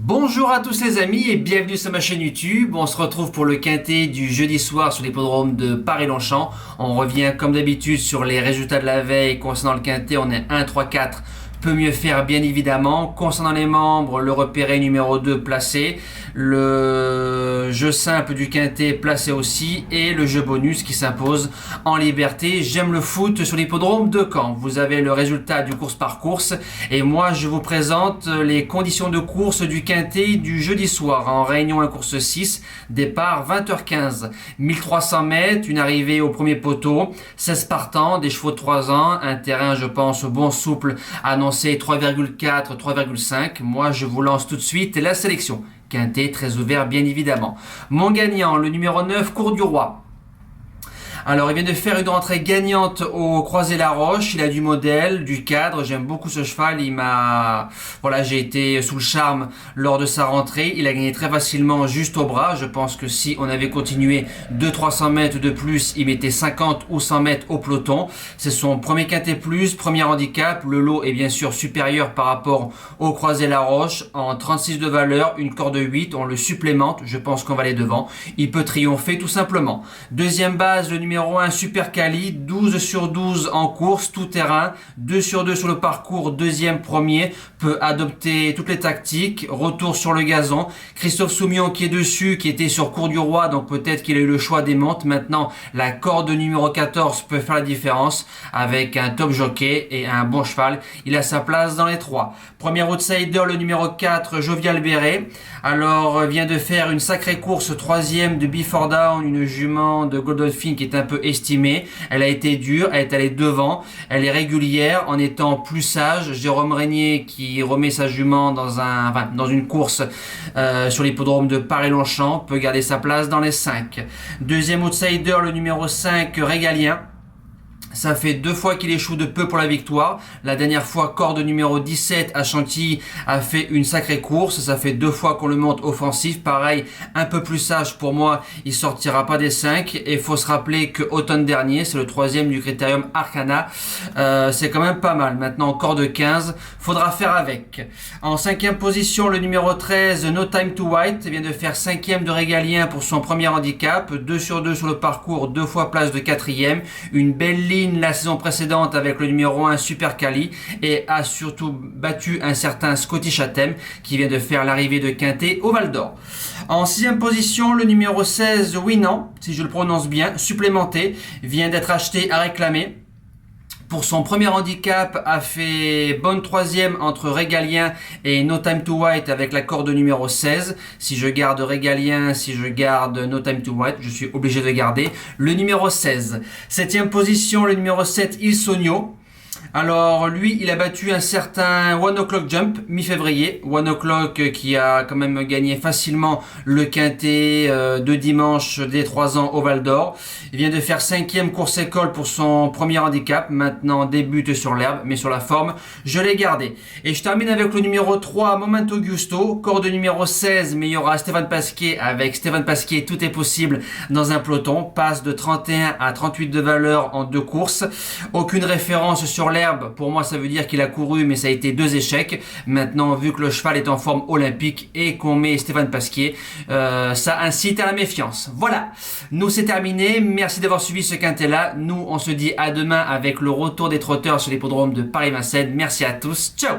Bonjour à tous les amis et bienvenue sur ma chaîne YouTube. On se retrouve pour le quintet du jeudi soir sur l'hippodrome de Paris-Longchamp. On revient comme d'habitude sur les résultats de la veille concernant le quintet. On est 1, 3, 4. Peut mieux faire bien évidemment. Concernant les membres, le repéré numéro 2 placé, le jeu simple du quintet placé aussi et le jeu bonus qui s'impose en liberté. J'aime le foot sur l'hippodrome de Caen. Vous avez le résultat du course par course et moi je vous présente les conditions de course du quintet du jeudi soir en réunion 1 course 6, départ 20h15, 1300 mètres, une arrivée au premier poteau, 16 partants, des chevaux de 3 ans, un terrain je pense bon souple annoncé 3,4, 3,5. Moi, je vous lance tout de suite la sélection. Quintet très ouvert, bien évidemment. Mon gagnant, le numéro 9, Cours du Roi. Alors, il vient de faire une rentrée gagnante au Croisé-la-Roche. Il a du modèle, du cadre. J'aime beaucoup ce cheval. Voilà, j'ai été sous le charme lors de sa rentrée. Il a gagné très facilement juste au bras. Je pense que si on avait continué 200-300 mètres de plus, il mettait 50 ou 100 mètres au peloton. C'est son premier quintet plus, premier handicap. Le lot est bien sûr supérieur par rapport au Croisé-la-Roche. En 36 de valeur, une corde 8. On le supplémente. Je pense qu'on va aller devant. Il peut triompher tout simplement. Deuxième base, le numéro 1, Super Cali, 12 sur 12 en course, tout terrain, 2 sur 2 sur le parcours, deuxième, premier, peut adopter toutes les tactiques, retour sur le gazon. Christophe Soumillon qui est dessus, qui était sur Cours du Roi, donc peut-être qu'il a eu le choix des montes. Maintenant, la corde numéro 14 peut faire la différence avec un top jockey et un bon cheval. Il a sa place dans les trois. Premier outsider, le numéro 4, Jovial Béret. Alors, vient de faire une sacrée course, troisième de Before Down, une jument de Godolphin qui est un peu estimée. Elle a été dure, elle est allée devant, elle est régulière en étant plus sage. Jérôme Régnier qui remet sa jument dans une course sur l'hippodrome de Paris-Longchamp peut garder sa place dans les 5. Deuxième outsider, le numéro 5, Régalien. Ça fait 2 fois qu'il échoue de peu pour la victoire. La dernière fois, corde numéro 17 à Chantilly a fait une sacrée course. Ça fait 2 fois qu'on le monte offensif. Pareil, un peu plus sage pour moi, il sortira pas des 5. Et il faut se rappeler que automne dernier, c'est le 3e du critérium Arcana. C'est quand même pas mal. Maintenant, corde 15, faudra faire avec. En 5e position, le numéro 13, No Time to White, vient de faire 5e de Régalien pour son premier handicap. 2 sur 2 sur le parcours, 2 fois place de 4e. Une belle ligne la saison précédente avec le numéro 1 Super Cali et a surtout battu un certain Scotty Chatham qui vient de faire l'arrivée de quintet au Val d'Or. En 6e position, le numéro 16 Winnan, si je le prononce bien, supplémenté, vient d'être acheté à réclamer. Pour son premier handicap, a fait bonne 3e entre Régalien et No Time to White avec la corde numéro 16. Si je garde Régalien, si je garde No Time to White, je suis obligé de garder le numéro 16. 7e position, le numéro 7, Il Sogno. Alors lui, il a battu un certain One O'Clock Jump mi-février. One O'Clock qui a quand même gagné facilement le quintet de dimanche des 3 ans au Val d'Or. Il vient de faire 5e course école pour son premier handicap. Maintenant débute sur l'herbe, mais sur la forme, je l'ai gardé. Et je termine avec le numéro 3, Momento Gusto. Corde numéro 16, mais il y aura Stéphane Pasquier. Avec Stéphane Pasquier, tout est possible dans un peloton. Passe de 31 à 38 de valeur en 2 courses. Aucune référence sur l'herbe, pour moi ça veut dire qu'il a couru mais ça a été 2 échecs. Maintenant vu que le cheval est en forme olympique et qu'on met Stéphane Pasquier, ça incite à la méfiance. Voilà, nous c'est terminé, merci d'avoir suivi ce quintet là. Nous on se dit à demain avec le retour des trotteurs sur l'hippodrome de Paris-Vincennes. Merci à tous, ciao.